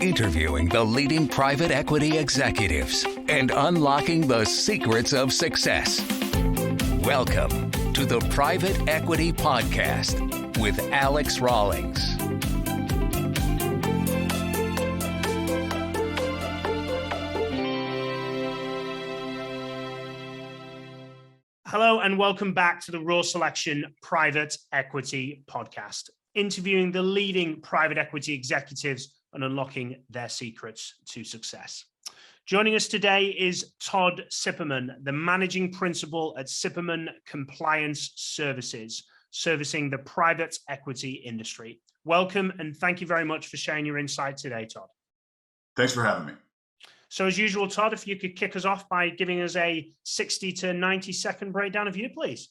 interviewing the leading private equity executives and unlocking the secrets of success. Welcome to the Private Equity Podcast with Alex Rawlings. Hello and welcome back to the Raw Selection Private Equity Podcast, interviewing the leading private equity executives and unlocking their secrets to success. Joining us today is Todd Cipperman, the managing principal at Cipperman Compliance Services, servicing the private equity industry. Welcome and thank you very much for sharing your insight today, Todd. Thanks for having me. So as usual, Todd, if you could kick us off by giving us a 60 to 90 second breakdown of you, please.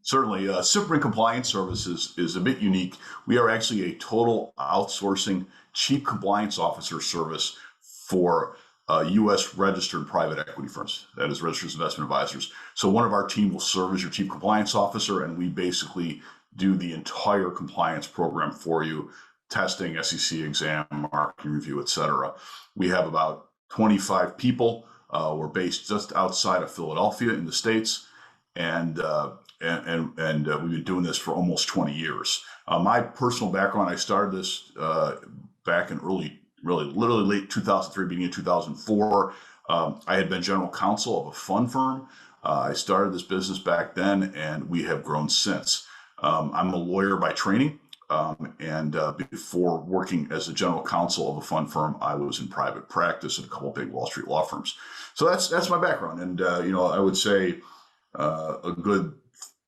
Certainly. Cipperman Compliance Services is a bit unique. We are actually a total outsourcing chief compliance officer service for U.S. registered private equity firms, that is registered investment advisors. So one of our team will serve as your chief compliance officer, and we basically do the entire compliance program for you, testing, SEC exam, marketing review, et cetera. We have about 25 people. We're based just outside of Philadelphia in the States, and we've been doing this for almost 20 years. My personal background, I started this back in literally late 2003, beginning of 2004. I had been general counsel of a fund firm. I started this business back then, and we have grown since. I'm a lawyer by training. Before working as a general counsel of a fund firm, I was in private practice at a couple of big Wall Street law firms. So that's my background. And, I would say a good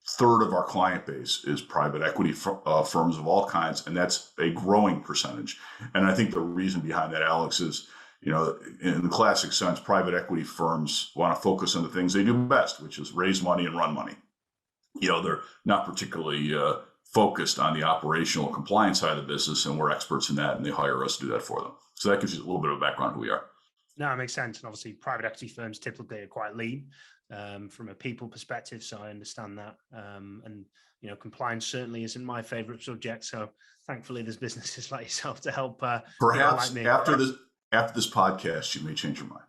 third of our client base is private equity firms of all kinds, and that's a growing percentage. And I think the reason behind that, Alex, is, in the classic sense, private equity firms want to focus on the things they do best, which is raise money and run money. They're not particularly focused on the operational compliance side of the business, and we're experts in that, and they hire us to do that for them. So that gives you a little bit of background who we are. No, it makes sense. And obviously private equity firms typically are quite lean from a people perspective. So I understand that. Compliance certainly isn't my favorite subject. So thankfully there's businesses like yourself to help. Perhaps like me. after this podcast, you may change your mind.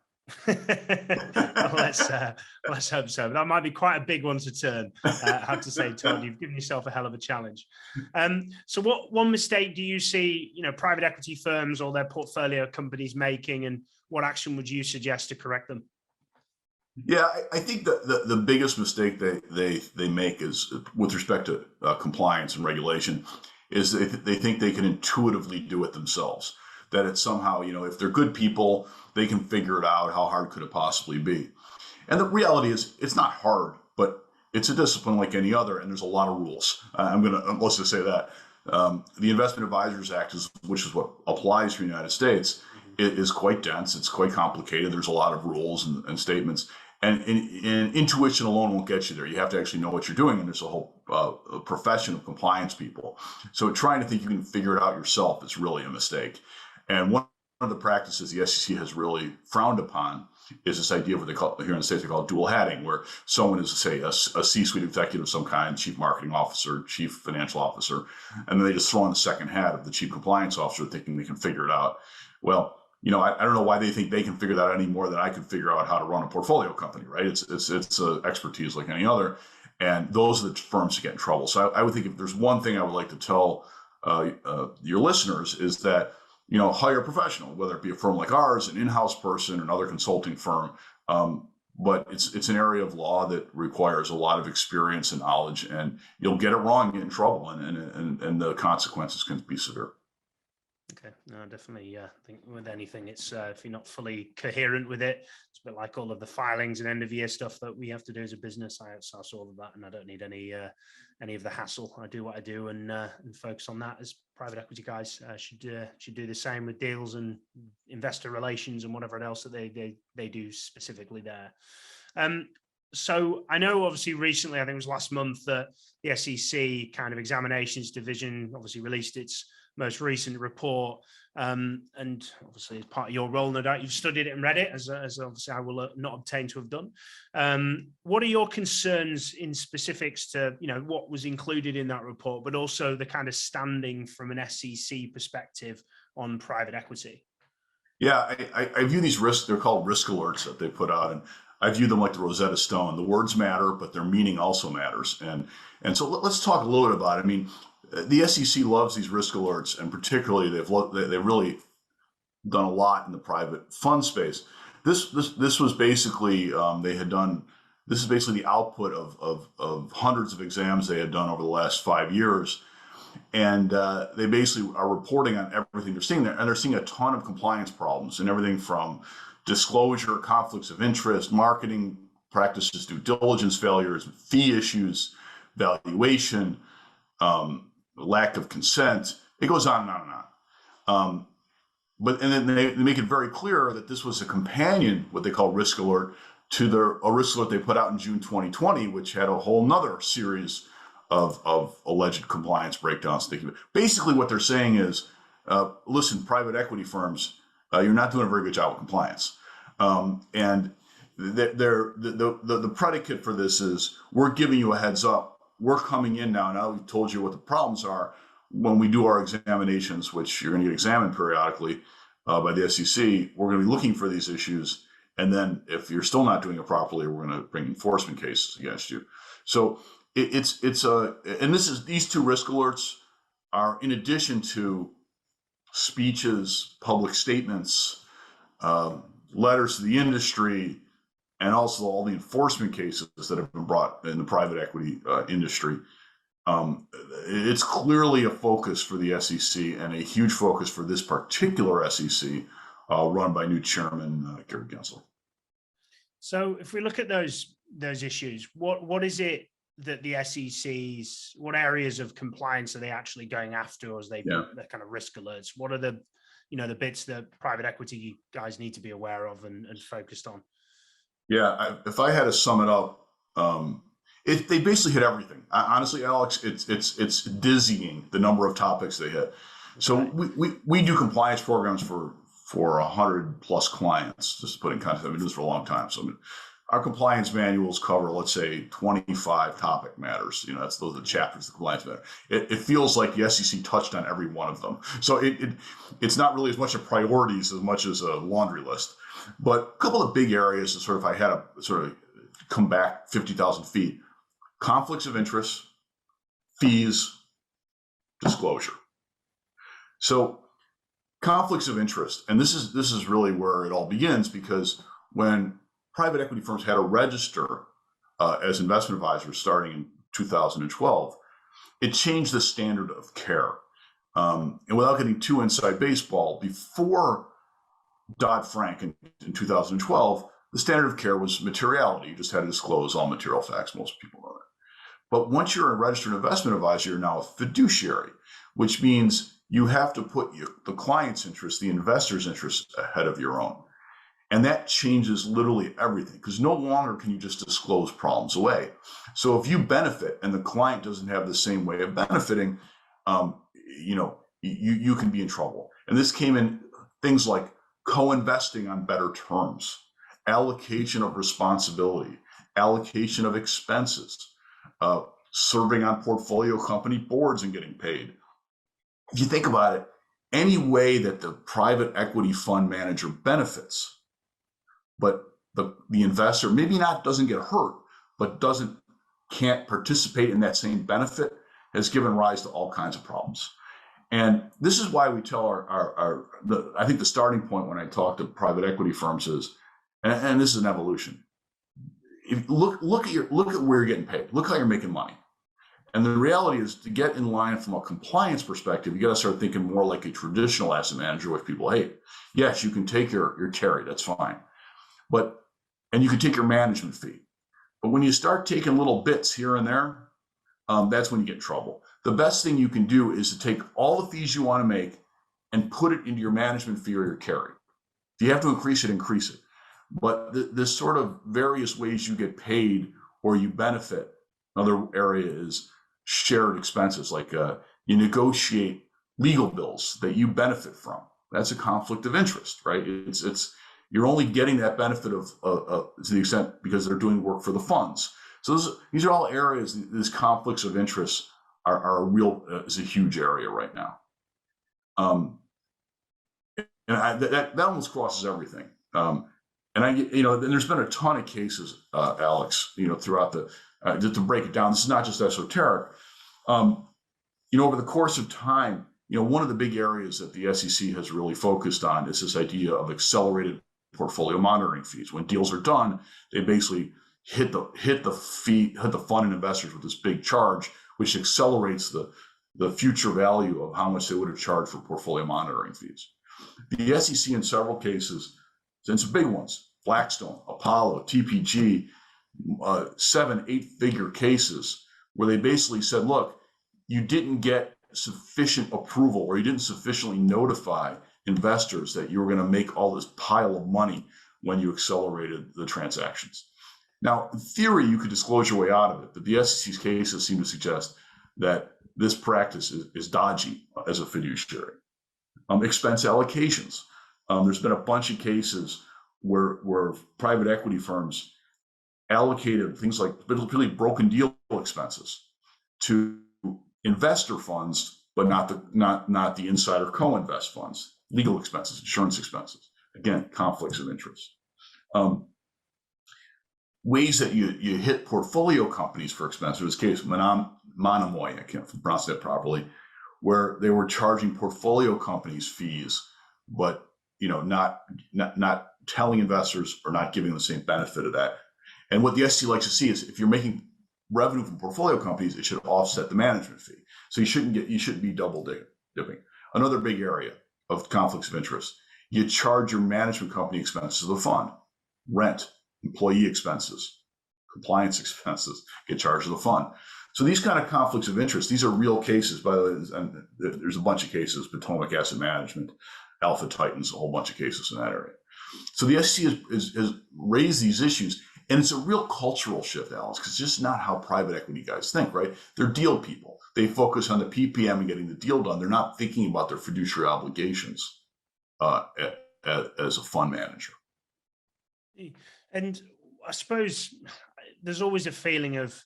Well, let's hope so. That might be quite a big one to turn. I have to say, Todd, you've given yourself a hell of a challenge. So what one mistake do you see, private equity firms or their portfolio companies making, and what action would you suggest to correct them? Yeah, I think that the biggest mistake they make is with respect to compliance and regulation is they think they can intuitively do it themselves. That it's somehow, if they're good people, they can figure it out. How hard could it possibly be? And the reality is it's not hard, but it's a discipline like any other, and there's a lot of rules. Let's just say that. The Investment Advisors Act, which is what applies to the United States, is quite dense. It's quite complicated. There's a lot of rules and statements. And intuition alone won't get you there. You have to actually know what you're doing, and there's a whole profession of compliance people. So trying to think you can figure it out yourself is really a mistake. And one of the practices the SEC has really frowned upon is this idea of what they call, here in the States, they call it dual hatting, where someone is, say, a C-suite executive of some kind, chief marketing officer, chief financial officer, and then they just throw on the second hat of the chief compliance officer thinking they can figure it out. Well, I don't know why they think they can figure that out any more than I can figure out how to run a portfolio company, right? It's expertise like any other, and those are the firms that get in trouble. So I would think if there's one thing I would like to tell your listeners is that, hire a professional, whether it be a firm like ours, an in-house person, another consulting firm. But it's an area of law that requires a lot of experience and knowledge, and you'll get it wrong, get in trouble, and the consequences can be severe. Okay, no, definitely. I think with anything, it's if you're not fully coherent with it, it's a bit like all of the filings and end of year stuff that we have to do as a business. I outsource all of that, and I don't need any of the hassle. I do what I do, and focus on that. As private equity guys should do the same with deals and investor relations and whatever else that they do specifically there. So I know obviously recently, I think it was last month, that the SEC kind of examinations division obviously released its most recent report. And obviously as part of your role, no doubt you've studied it and read it, as obviously I will not obtain to have done. What are your concerns in specifics to, what was included in that report, but also the kind of standing from an SEC perspective on private equity? Yeah, I view these risks, they're called risk alerts that they put out. And I view them like the Rosetta Stone. The words matter, but their meaning also matters. And so let's talk a little bit about it. I mean, the SEC loves these risk alerts, and particularly they've really done a lot in the private fund space. This was basically they had done. This is basically the output of hundreds of exams they had done over the last 5 years, and they basically are reporting on everything they're seeing there, and they're seeing a ton of compliance problems and everything from disclosure, conflicts of interest, marketing practices, due diligence failures, fee issues, valuation, lack of consent. It goes on and on and on. But and then they make it very clear that this was a companion, what they call risk alert, to a risk alert they put out in June 2020, which had a whole nother series of alleged compliance breakdowns. Basically, what they're saying is, listen, private equity firms, you're not doing a very good job with compliance. And the predicate for this is, we're giving you a heads up. We're coming in now we've told you what the problems are. When we do our examinations, which you're going to get examined periodically by the SEC, we're going to be looking for these issues. And then if you're still not doing it properly, we're going to bring enforcement cases against you. So these two risk alerts are in addition to speeches, public statements, letters to the industry, and also all the enforcement cases that have been brought in the private equity industry. It's clearly a focus for the SEC, and a huge focus for this particular SEC, run by new chairman Gary Gensler. So, if we look at those issues, what is it that the SEC's, what areas of compliance are they actually going after, as they're kind of risk alerts? What are the bits that private equity guys need to be aware of and focused on? Yeah, if I had to sum it up. They basically hit everything. Honestly, Alex, it's dizzying the number of topics they hit. So we do compliance programs for 100 plus clients, just to put in context. I've been doing this for a long time. So our compliance manuals cover, let's say, 25 topic matters. Those are the chapters of the compliance matter. It feels like the SEC touched on every one of them. So it's not really as much a priorities as much as a laundry list. But a couple of big areas, if I had to sort of come back 50,000 feet. Conflicts of interest, fees, disclosure. So conflicts of interest, and this is really where it all begins, because when private equity firms had to register as investment advisors starting in 2012, it changed the standard of care. And without getting too inside baseball, before Dodd-Frank in 2012, the standard of care was materiality. You just had to disclose all material facts. Most people know that. But once you're a registered investment advisor, you're now a fiduciary, which means you have to put the client's interest, the investor's interest, ahead of your own. And that changes literally everything, because no longer can you just disclose problems away. So if you benefit and the client doesn't have the same way of benefiting, you can be in trouble. And this came in things like co-investing on better terms, allocation of responsibility, allocation of expenses, serving on portfolio company boards and getting paid. If you think about it, any way that the private equity fund manager benefits, but the investor maybe doesn't get hurt, but can't participate in that same benefit, has given rise to all kinds of problems. And this is why we tell I think the starting point when I talk to private equity firms is, and this is an evolution. Look at where you're getting paid. Look how you're making money. And the reality is, to get in line from a compliance perspective, you got to start thinking more like a traditional asset manager, which people hate. Yes, you can take your carry, that's fine. And you can take your management fee. But when you start taking little bits here and there, that's when you get in trouble. The best thing you can do is to take all the fees you want to make and put it into your management fee or your carry. If you have to increase it, increase it. But this sort of various ways you get paid or you benefit. Another area is shared expenses, like you negotiate legal bills that you benefit from. That's a conflict of interest, right? You're only getting that benefit of to the extent because they're doing work for the funds. So these are all areas. These conflicts of interest is a huge area right now. and that almost crosses everything. And there's been a ton of cases, Alex, throughout to break it down. This is not just esoteric. Over the course of time, one of the big areas that the SEC has really focused on is this idea of accelerated portfolio monitoring fees. When deals are done, they basically hit the fund and investors with this big charge, which accelerates the future value of how much they would have charged for portfolio monitoring fees. The SEC in several cases, and some big ones, Blackstone, Apollo, TPG, 7-8 figure cases, where they basically said, look, you didn't get sufficient approval, or you didn't sufficiently notify investors that you were going to make all this pile of money when you accelerated the transactions. Now, in theory, you could disclose your way out of it, but the SEC's cases seem to suggest that this practice is dodgy as a fiduciary. Expense allocations. There's been a bunch of cases where private equity firms allocated things like really broken deal expenses to investor funds, but not the insider co-invest funds, legal expenses, insurance expenses. Again, conflicts of interest. Ways that you hit portfolio companies for expenses. In this case, Monomoy, I can't pronounce that properly, where they were charging portfolio companies fees, but not telling investors or not giving them the same benefit of that. And what the SEC likes to see is if you're making revenue from portfolio companies, it should offset the management fee. So you shouldn't be double dipping. Another big area of conflicts of interest: you charge your management company expenses of the fund, rent, employee expenses, compliance expenses get charged to the fund. So these kind of conflicts of interest, these are real cases, by the way, and there's a bunch of cases, Potomac Asset Management, Alpha Titans, a whole bunch of cases in that area. So the SEC has raised these issues, and it's a real cultural shift, Alex, because it's just not how private equity guys think, right? They're deal people. They focus on the PPM and getting the deal done. They're not thinking about their fiduciary obligations as a fund manager. And I suppose there's always a feeling of,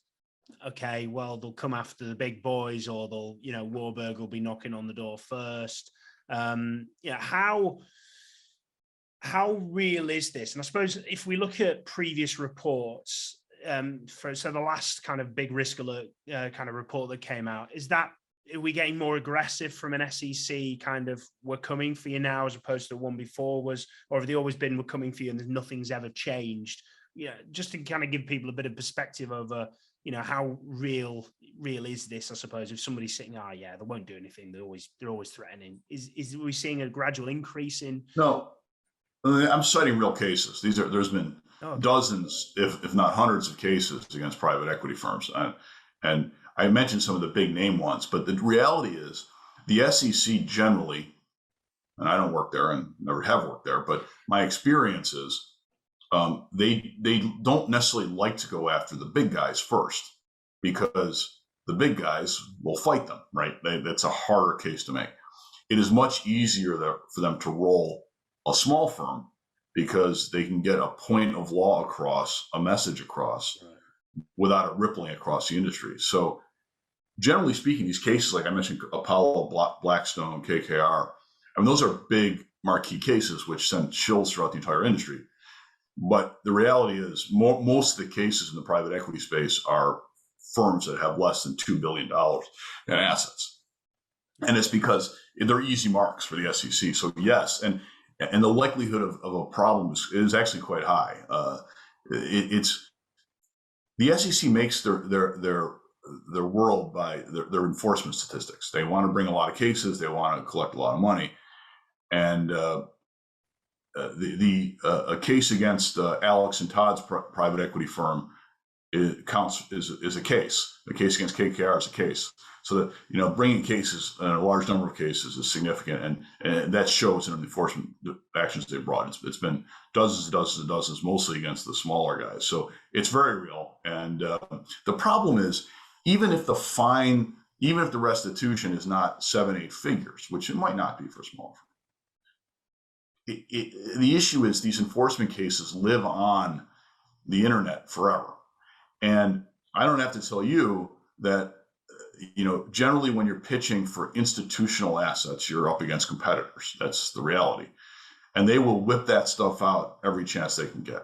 okay, well, they'll come after the big boys, or Warburg will be knocking on the door first. How real is this? And I suppose if we look at previous reports, so the last kind of big risk alert kind of report that came out, are we getting more aggressive from an SEC kind of, we're coming for you now, as opposed to the one before was, or have they always been, we're coming for you and nothing's ever changed? Just to kind of give people a bit of perspective over, how real is this? I suppose if somebody's sitting, they won't do anything, they're always threatening. Are we seeing a gradual increase in? No, I'm citing real cases. There's been dozens, if not hundreds, of cases against private equity firms, and I mentioned some of the big name ones, but the reality is the SEC generally, and I don't work there and never have worked there, but my experience is they don't necessarily like to go after the big guys first, because the big guys will fight them, right? That's a harder case to make. It is much easier for them to roll a small firm, because they can get a point of law across, a message across, without it rippling across the industry. So generally speaking, these cases, like I mentioned, Apollo, Blackstone, KKR, those are big marquee cases which send chills throughout the entire industry. But the reality is most of the cases in the private equity space are firms that have less than $2 billion in assets. And it's because they're easy marks for the SEC. So yes, and the likelihood of a problem is actually quite high. The SEC makes their world by their enforcement statistics. They want to bring a lot of cases. They want to collect a lot of money. And a case against Alex and Todd's private equity firm is a case. The case against KKR is a case. So that bringing cases, a large number of cases, is significant, and that shows in the enforcement actions they brought. It's been dozens, mostly against the smaller guys. So it's very real. And the problem is, even if the restitution is not 7-8 figures, which it might not be for a small firm, the issue is these enforcement cases live on the internet forever. And I don't have to tell you that, generally when you're pitching for institutional assets, you're up against competitors. That's the reality. and they will whip that stuff out every chance they can get.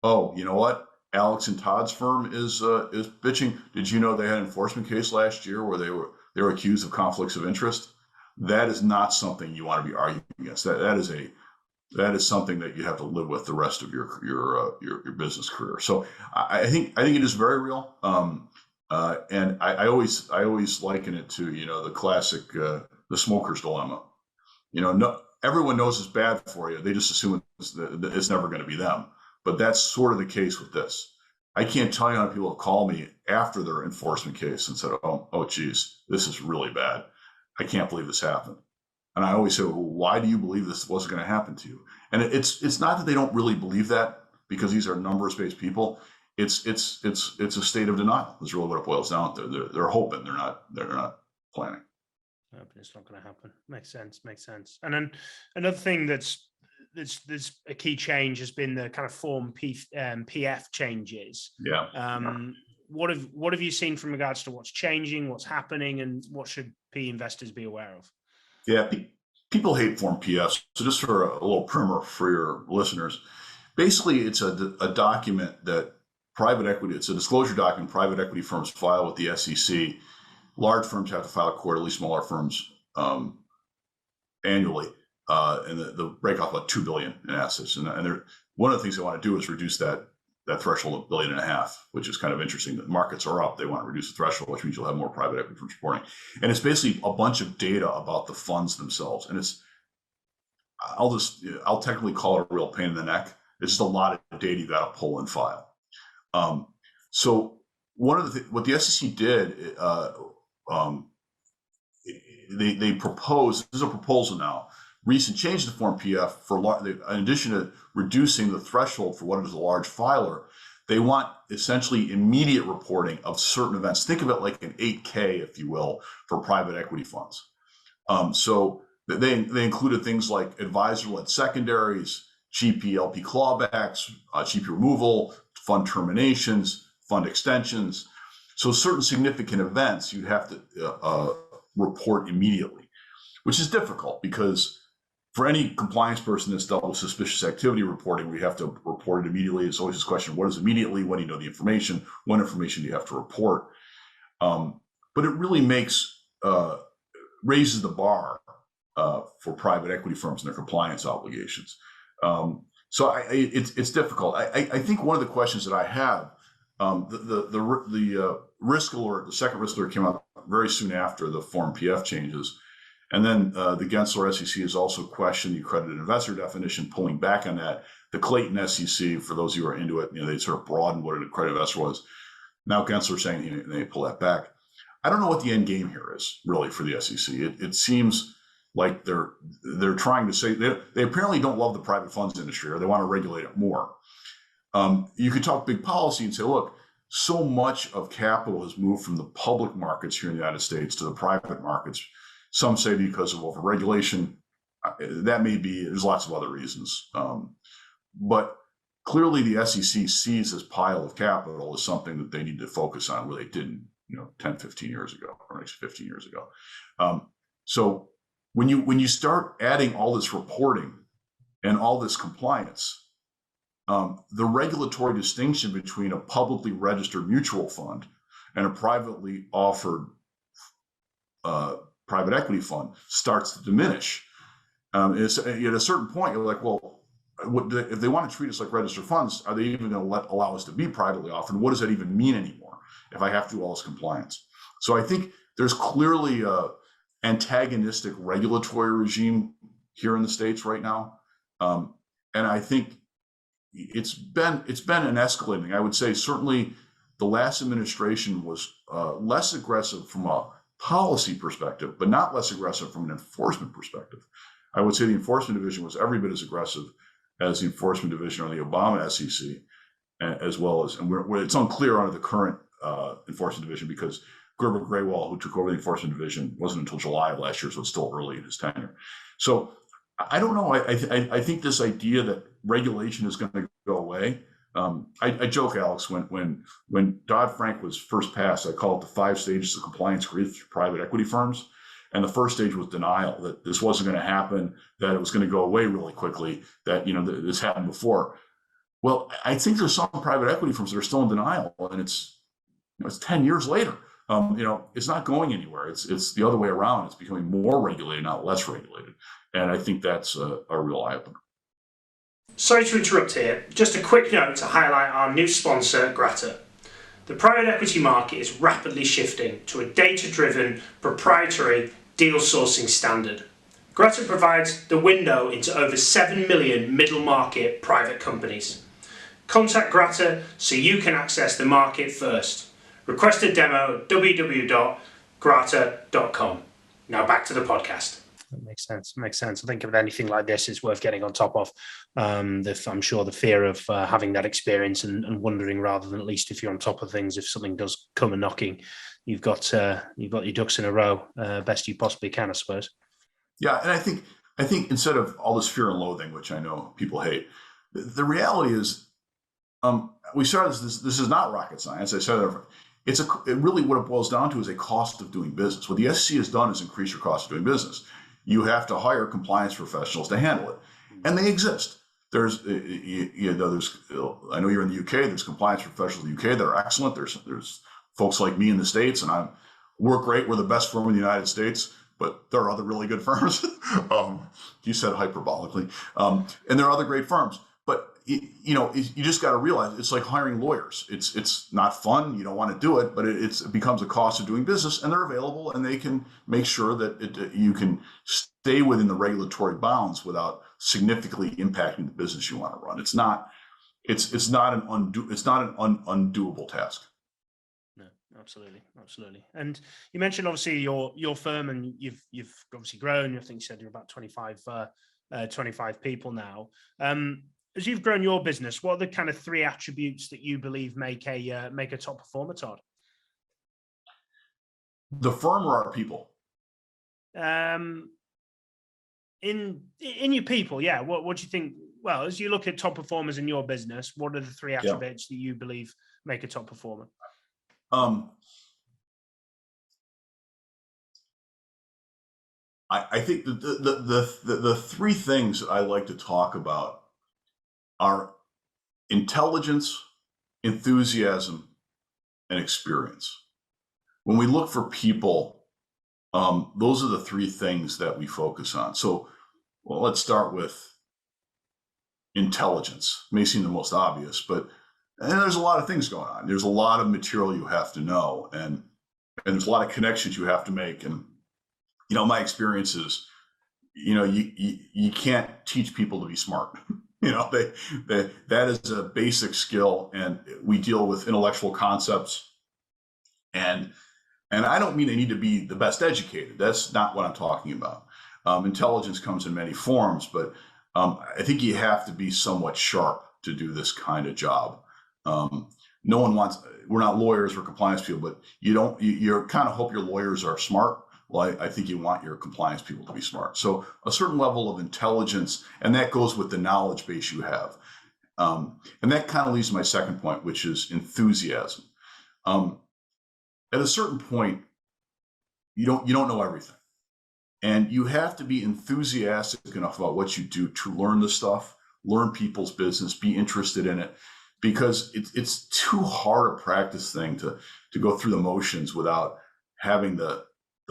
Oh, you know what? Alex and Todd's firm is bitching. Did you know they had an enforcement case last year where they were accused of conflicts of interest? That is not something you want to be arguing against. That is something that you have to live with the rest of your business career. So I think it is very real. And I always liken it to, the classic the smoker's dilemma. No, everyone knows it's bad for you. They just assume it's never going to be them. But that's sort of the case with this. I can't tell you how many people have called me after their enforcement case and said, oh, geez, this is really bad. I can't believe this happened. And I always say, well, why do you believe this wasn't going to happen to you? And it's not that they don't really believe that, because these are numbers-based people. It's a state of denial. That's really what it boils down to. They're hoping, they're not planning. No, but it's not going to happen. Makes sense. And then another thing that's a key change has been the kind of Form PF changes. Yeah. What have you seen from regards to what's changing, what's happening, and what should PE investors be aware of? Yeah, people hate Form PFs. So just for a little primer for your listeners, basically it's a document that it's a disclosure document private equity firms file with the SEC. Large firms have to file quarterly, smaller firms annually. And they'll break off about $2 billion in assets. And one of the things they want to do is reduce that threshold of $1.5 billion, which is kind of interesting. The markets are up. They want to reduce the threshold, which means you'll have more private equity firms reporting. And it's basically a bunch of data about the funds themselves. And I'll technically call it a real pain in the neck. It's just a lot of data you got to pull and file. So one of what the SEC did, they proposed, this is a proposal now, recent change to Form PF in addition to reducing the threshold for what is a large filer, they want essentially immediate reporting of certain events. Think of it like an 8K, if you will, for private equity funds. So they included things like advisor-led secondaries, GP LP clawbacks, GP removal, fund terminations, fund extensions. So certain significant events you'd have to report immediately, which is difficult because for any compliance person that's dealt with suspicious activity reporting, we have to report it immediately. It's always this question, what is immediately? When do you know the information? What information do you have to report? But it really raises the bar for private equity firms and their compliance obligations. So it's difficult. I think one of the questions that I have, the risk alert, the second risk alert came out very soon after the Form PF changes. And then the Gensler SEC has also questioned the accredited investor definition, pulling back on that. The Clayton SEC, for those of you who are into it, they sort of broadened what an accredited investor was. Now Gensler saying they pull that back. I don't know what the end game here is really for the SEC. It seems like they're trying to say they apparently don't love the private funds industry, or they want to regulate it more. You could talk big policy and say, look, so much of capital has moved from the public markets here in the United States to the private markets. Some say because of overregulation. That may be, there's lots of other reasons. But clearly the SEC sees this pile of capital as something that they need to focus on, where they didn't, 10, 15 years ago, or maybe 15 years ago. So when you start adding all this reporting and all this compliance, the regulatory distinction between a publicly registered mutual fund and a privately offered private equity fund starts to diminish. At a certain point, you're like, well, if they want to treat us like registered funds, are they even going to allow us to be privately offered? What does that even mean anymore if I have to do all this compliance? So I think there's clearly a antagonistic regulatory regime here in the States right now. And I think it's been an escalating. I would say certainly the last administration was less aggressive from a policy perspective, but not less aggressive from an enforcement perspective. I would say the enforcement division was every bit as aggressive as the enforcement division on the Obama SEC, as well as, and it's unclear under the current enforcement division because Gerber Graywall, who took over the enforcement division, wasn't until July of last year, so it's still early in his tenure. So I don't know. I think this idea that regulation is going to go away. I joke, Alex, when Dodd-Frank was first passed, I call it the 5 stages of compliance created for private equity firms. And the first stage was denial, that this wasn't going to happen, that it was going to go away really quickly, that, this happened before. Well, I think there's some private equity firms that are still in denial, and it's 10 years later. It's not going anywhere. It's the other way around. It's becoming more regulated, not less regulated. And I think that's a real eye-opener. Sorry to interrupt here. Just a quick note to highlight our new sponsor, Grata. The private equity market is rapidly shifting to a data-driven, proprietary deal sourcing standard. Grata provides the window into over 7 million middle market private companies. Contact Grata so you can access the market first. Request a demo at www.grata.com. Now back to the podcast. That makes sense. I think with anything like this, it's worth getting on top of. I'm sure the fear of having that experience and wondering, rather than, at least if you're on top of things, if something does come a knocking, you've got your ducks in a row, best you possibly can, I suppose. Yeah, and I think instead of all this fear and loathing, which I know people hate, the reality is, we started this. This is not rocket science. I said it really what it boils down to is a cost of doing business. What the SEC has done is increase your cost of doing business. You have to hire compliance professionals to handle it, and they exist. I know you're in the UK. There's compliance professionals in the UK that are excellent. There's folks like me in the States, and we're great. We're the best firm in the United States, but there are other really good firms. You said hyperbolically, and there are other great firms. But you just got to realize it's like hiring lawyers. It's not fun. You don't want to do it, but it becomes a cost of doing business, and they're available, and they can make sure that you can stay within the regulatory bounds without significantly impacting the business you want to run. It's not an undoable task. No, absolutely. And you mentioned obviously your firm, and you've obviously grown. I think you said you're about 25 people now. As you've grown your business, what are the kind of 3 attributes that you believe make a top performer, Todd? The firm or our people? In your people, yeah. What do you think? Well, as you look at top performers in your business, what are the 3 attributes that you believe make a top performer? I think the 3 things I like to talk about are intelligence, enthusiasm, and experience. When we look for people, those are the 3 things that we focus on. So, let's start with intelligence. It may seem the most obvious, but there's a lot of things going on. There's a lot of material you have to know, and there's a lot of connections you have to make. And my experience is, you can't teach people to be smart. That is a basic skill, and we deal with intellectual concepts. And I don't mean they need to be the best educated. That's not what I'm talking about. Intelligence comes in many forms, but I think you have to be somewhat sharp to do this kind of job. No one wants. We're not lawyers. We're compliance people, but you kind of hope your lawyers are smart. Well, I think you want your compliance people to be smart. So a certain level of intelligence, and that goes with the knowledge base you have. And that kind of leads to my second point, which is enthusiasm. At a certain point, you don't know everything. And you have to be enthusiastic enough about what you do to learn the stuff, learn people's business, be interested in it, because it's too hard a practice thing to go through the motions without having the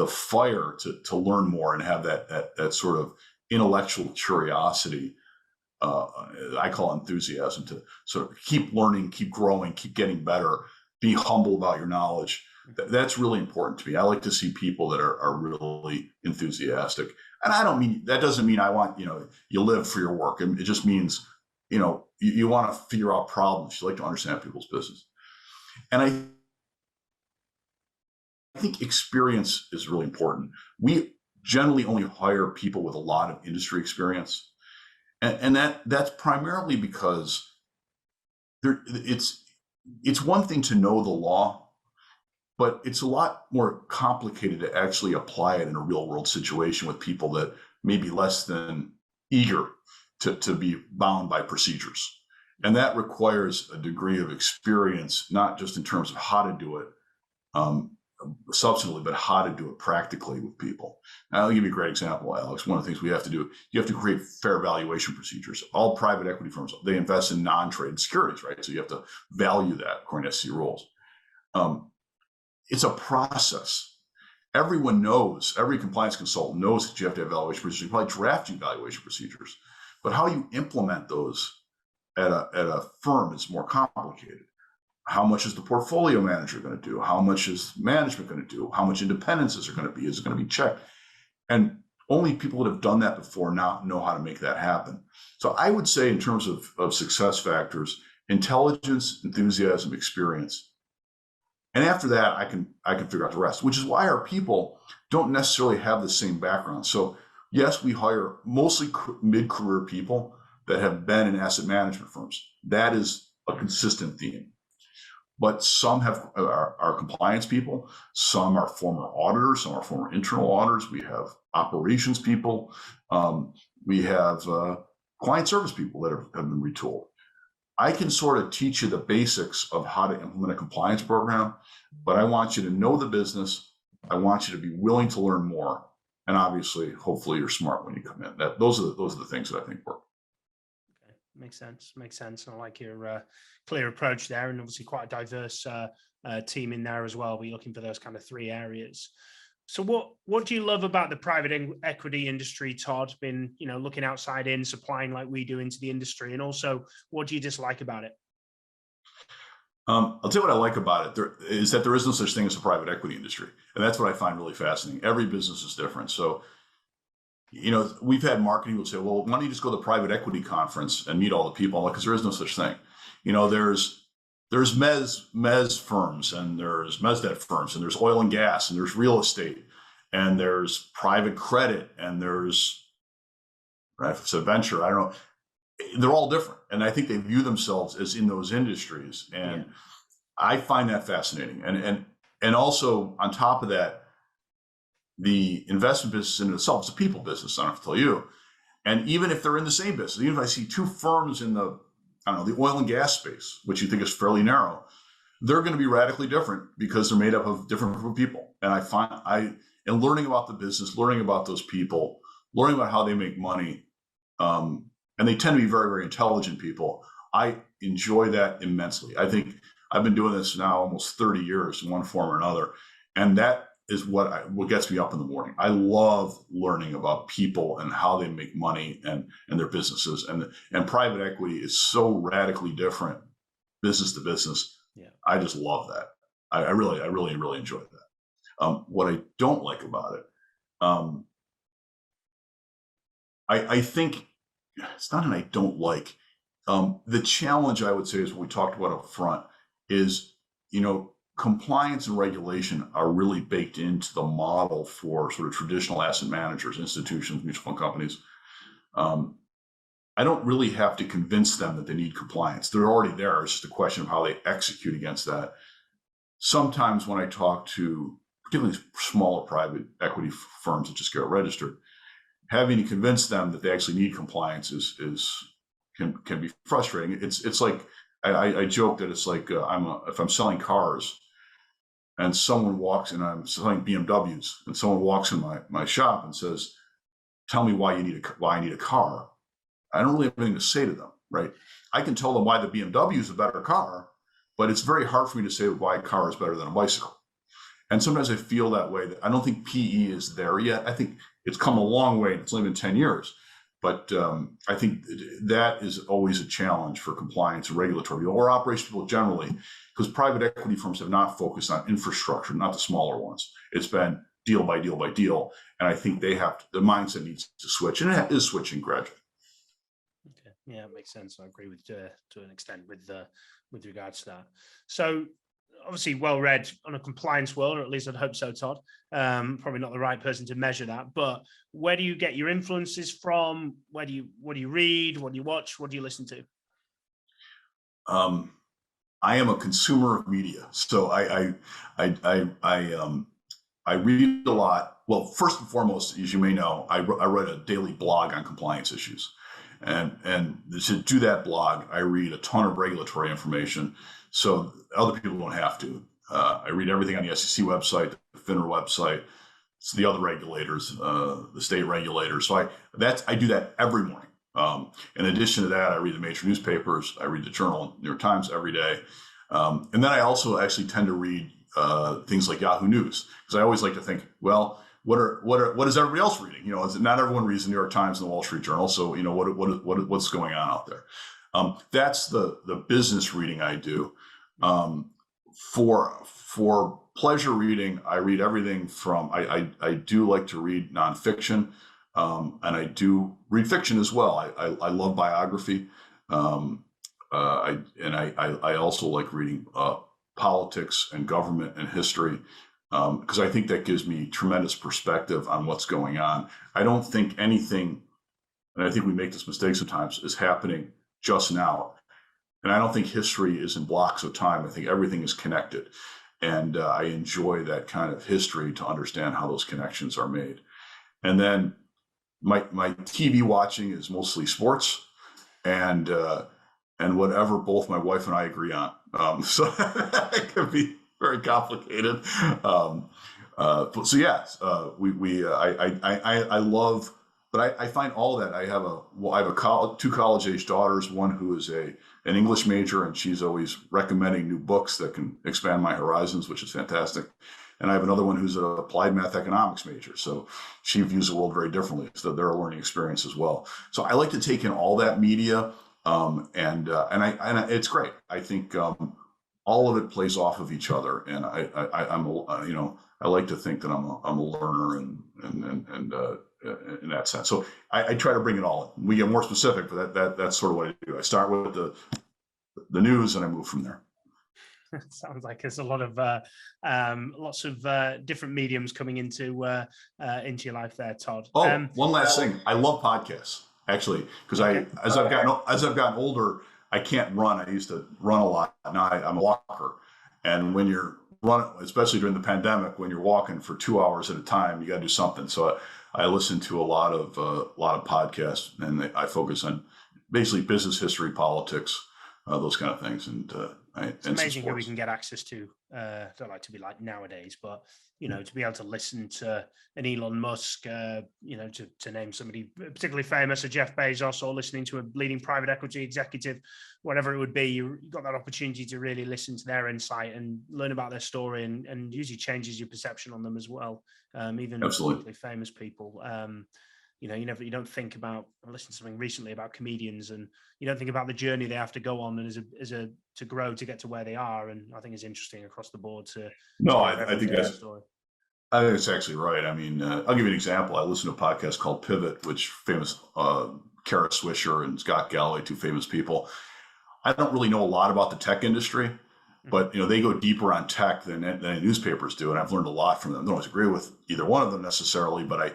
fire to learn more and have that sort of intellectual curiosity. I call enthusiasm, to sort of keep learning, keep growing, keep getting better, be humble about your knowledge. That's really important to me. I like to see people that are really enthusiastic. And that doesn't mean I want, you live for your work. It just means, you want to figure out problems. You like to understand people's business. And I think experience is really important. We generally only hire people with a lot of industry experience. And that's primarily because it's one thing to know the law, but it's a lot more complicated to actually apply it in a real world situation with people that may be less than eager to be bound by procedures. And that requires a degree of experience, not just in terms of how to do it, substantively, but how to do it practically with people. And I'll give you a great example, Alex. One of the things we have to do, you have to create fair valuation procedures. All private equity firms, they invest in non-traded securities, right? So you have to value that according to SEC rules. It's a process. Everyone knows, every compliance consultant knows that you have to have valuation procedures. You probably draft you valuation procedures, but how you implement those at a firm is more complicated. How much is the portfolio manager going to do? How much is management going to do? How much independence is there going to be? Is it going to be checked? And only people that have done that before now know how to make that happen. So I would say in terms of success factors, intelligence, enthusiasm, experience. And after that, I can figure out the rest, which is why our people don't necessarily have the same background. So yes, we hire mostly mid-career people that have been in asset management firms. That is a consistent theme. But some are compliance people, some are former auditors, some are former internal auditors. We have operations people. We have client service people that have been retooled. I can sort of teach you the basics of how to implement a compliance program, but I want you to know the business. I want you to be willing to learn more. And obviously, hopefully you're smart when you come in. Those are the things that I think work. Okay. Makes sense. I like your clear approach there, and obviously quite a diverse team in there as well. We're looking for those kind of three areas. So what do you love about the private equity industry, Todd? Been, looking outside in, supplying like we do into the industry, and also what do you dislike about it? I'll tell you what I like about it. There is that there is no such thing as a private equity industry, and that's what I find really fascinating. Every business is different. So, we've had marketing will say, "Well, why don't you just go to the private equity conference and meet all the people?" Because there is no such thing. There's mez firms, and there's mez debt firms, and there's oil and gas, and there's real estate, and there's private credit, and there's venture. I don't know. They're all different, and I think they view themselves as in those industries, and I find that fascinating. And also on top of that, the investment business in itself is a people business. I don't have to tell you. And even if they're in the same business, even if I see two firms in the oil and gas space, which you think is fairly narrow, they're going to be radically different because they're made up of different group of people. And I find in learning about the business, learning about those people, learning about how they make money, and they tend to be very, very intelligent people. I enjoy that immensely. I think I've been doing this now almost 30 years in one form or another. And that is what gets me up in the morning. I love learning about people and how they make money and their businesses. And private equity is so radically different business to business. Yeah. I just love that. I really enjoy that. What I don't like about it, I think it's not an I don't like. The challenge, I would say, is what we talked about up front is, compliance and regulation are really baked into the model for sort of traditional asset managers, institutions, mutual fund companies. I don't really have to convince them that they need compliance. They're already there. It's just a question of how they execute against that. Sometimes when I talk to particularly smaller private equity firms that just get registered, having to convince them that they actually need compliance can be frustrating. It's like I joke that it's like if I'm selling cars and someone walks in, I'm selling BMWs, and someone walks in my shop and says, "Tell me why I need a car." I don't really have anything to say to them, right? I can tell them why the BMW is a better car, but it's very hard for me to say why a car is better than a bicycle. And sometimes I feel that way. I don't think PE is there yet. I think it's come a long way, and it's only been 10 years. But I think that is always a challenge for compliance and regulatory or operations people generally, because private equity firms have not focused on infrastructure, not the smaller ones. It's been deal by deal by deal. And I think the mindset needs to switch, and it is switching gradually. Okay. Yeah, it makes sense. I agree with to an extent with regards to that. So obviously well read on a compliance world, or at least I'd hope so, Todd. Probably not the right person to measure that, but where do you get your influences from? What do you read? What do you watch? What do you listen to? I am a consumer of media, so I read a lot. Well, first and foremost, as you may know, I write a daily blog on compliance issues, and to do that blog, I read a ton of regulatory information, so other people don't have to. I read everything on the SEC website, the FINRA website, it's the other regulators, the state regulators. So I do that every morning. In addition to that, I read the major newspapers. I read the Journal, New York Times every day. And then I also actually tend to read things like Yahoo News, because I always like to think, well, what is everybody else reading? Not everyone reads the New York Times and the Wall Street Journal. So, what's going on out there? That's the business reading I do. For pleasure reading, I read everything from, I do like to read nonfiction, and I do read fiction as well. I love biography. I also like reading politics and government and history, because I think that gives me tremendous perspective on what's going on. I don't think anything, and I think we make this mistake sometimes, is happening just now. And I don't think history is in blocks of time. I think everything is connected. And I enjoy that kind of history to understand how those connections are made. And then my TV watching is mostly sports and whatever both my wife and I agree on. So it can be very complicated. I love, but I find all that. I have two college-age daughters, one who is an English major, and she's always recommending new books that can expand my horizons, which is fantastic. And I have another one who's an applied math economics major, so she views the world very differently. So they're a learning experience as well. So I like to take in all that media, and it's great. I think all of it plays off of each other, and I like to think that I'm a learner and in that sense. So I try to bring it all in. We get more specific, but that's sort of what I do. I start with the news and I move from there. Sounds like there's a lot of lots of different mediums coming into your life there, Todd. Oh, one last thing. I love podcasts, actually, because as I've gotten older, I can't run. I used to run a lot. Now I'm a walker, and when you're running, especially during the pandemic, when you're walking for 2 hours at a time, you got to do something. So I listen to a lot of podcasts, and I focus on basically business history, politics, those kind of things. And it's amazing who we can get access to. Don't like to be like nowadays, but to be able to listen to an Elon Musk, to name somebody particularly famous, or Jeff Bezos, or listening to a leading private equity executive, whatever it would be, you got that opportunity to really listen to their insight and learn about their story, and usually changes your perception on them as well. Even absolutely famous people. You don't think about, I listened to something recently about comedians, and you don't think about the journey they have to go on and to grow to get to where they are. And I think it's interesting across the board I think it's actually right. I mean, I'll give you an example. I listen to a podcast called Pivot, which famous Kara Swisher and Scott Galloway, two famous people. I don't really know a lot about the tech industry, but they go deeper on tech than newspapers do, and I've learned a lot from them. I don't always agree with either one of them necessarily, but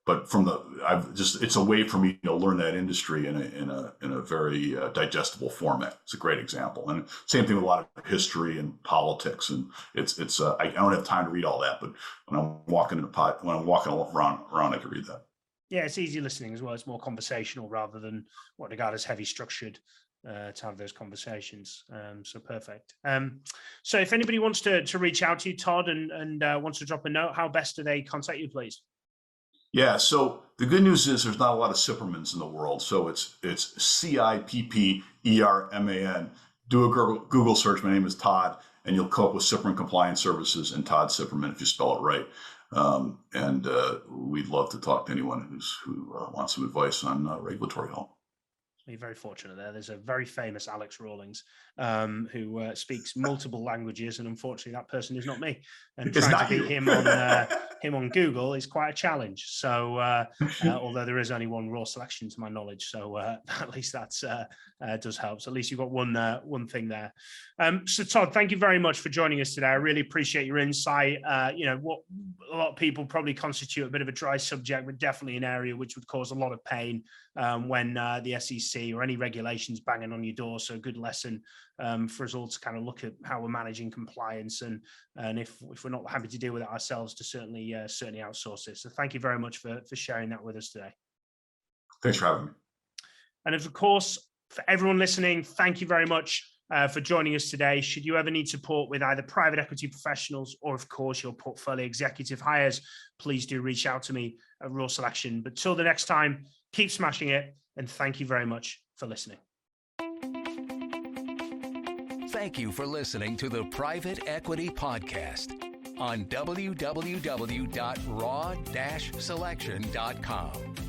it's a way for me to learn that industry in a very digestible format. It's a great example, and same thing with a lot of history and politics. And I don't have time to read all that, but when I'm walking around, I can read that. Yeah, it's easy listening as well. It's more conversational rather than what regard as heavy structured. To have those conversations. So perfect. So if anybody wants to reach out to you, Todd, and wants to drop a note, how best do they contact you, please? Yeah, so the good news is there's not a lot of Cippermans in the world. So it's Cipperman. Do a Google search. My name is Todd, and you'll come up with Cipperman Compliance Services and Todd Cipperman if you spell it right. And we'd love to talk to anyone who wants some advice on regulatory help. You're very fortunate there. There's a very famous Alex Rawlings who speaks multiple languages, and unfortunately that person is not me. And trying to beat him on Google is quite a challenge. So although there is only one raw selection to my knowledge, so at least that does help. So at least you've got one thing there. So Todd, thank you very much for joining us today. I really appreciate your insight. What a lot of people probably constitute a bit of a dry subject, but definitely an area which would cause a lot of pain when the SEC or any regulations banging on your door. So a good lesson for us all to kind of look at how we're managing compliance, and if we're not happy to deal with it ourselves, to certainly outsource it. So thank you very much for sharing that with us today. Thanks for having me. And of course, for everyone listening, thank you very much for joining us today. Should you ever need support with either private equity professionals or, of course, your portfolio executive hires, please do reach out to me at Raw Selection. But till the next time, keep smashing it, and thank you very much for listening. Thank you for listening to the Private Equity Podcast on www.raw-selection.com.